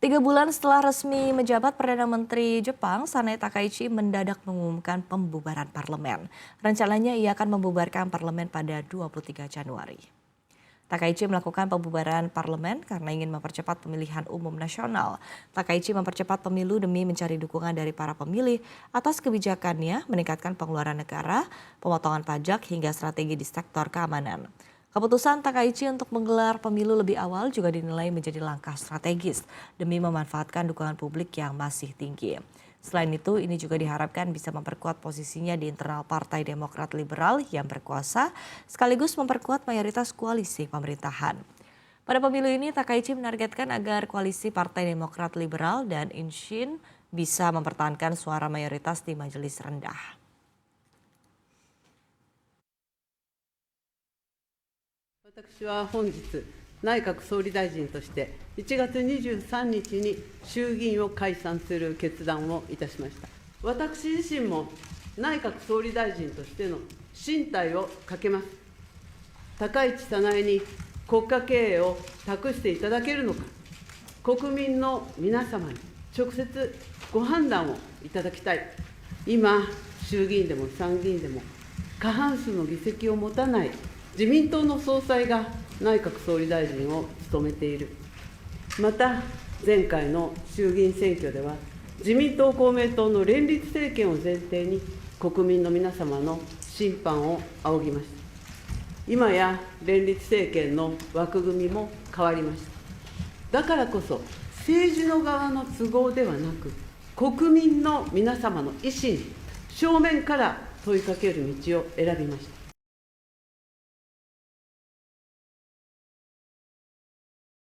3 bulan setelah resmi menjabat, Perdana Menteri Jepang Sanae Takaichi mendadak mengumumkan pembubaran parlemen. Rencananya ia akan membubarkan parlemen pada 23 Januari. Takaichi melakukan pembubaran parlemen karena ingin mempercepat pemilihan umum nasional. Takaichi mempercepat pemilu demi mencari dukungan dari para pemilih atas kebijakannya meningkatkan pengeluaran negara, pemotongan pajak hingga strategi di sektor keamanan. Keputusan Takaichi untuk menggelar pemilu lebih awal juga dinilai menjadi langkah strategis demi memanfaatkan dukungan publik yang masih tinggi. Selain itu, ini juga diharapkan bisa memperkuat posisinya di internal Partai Demokrat Liberal yang berkuasa, sekaligus memperkuat mayoritas koalisi pemerintahan. Pada pemilu ini, Takaichi menargetkan agar koalisi Partai Demokrat Liberal dan Inshin bisa mempertahankan suara mayoritas di majelis rendah. 私は本日、内閣総理大臣として1月23日に衆議院を解散する決断をいたしました。私自身も内閣総理大臣としての進退をかけます。高市早苗に国家経営を託していただけるのか、国民の皆様に直接ご判断をいただきたい。今、衆議院でも参議院でも過半数の議席を持たない自民党の総裁が内閣総理大臣を務めている。また、前回の衆議院選挙では、自民党、公明党の連立政権を前提に、国民の皆様の審判を仰ぎました。今や連立政権の枠組みも変わりました。だからこそ、政治の側の都合ではなく、国民の皆様の意思に正面から問いかける道を選びました。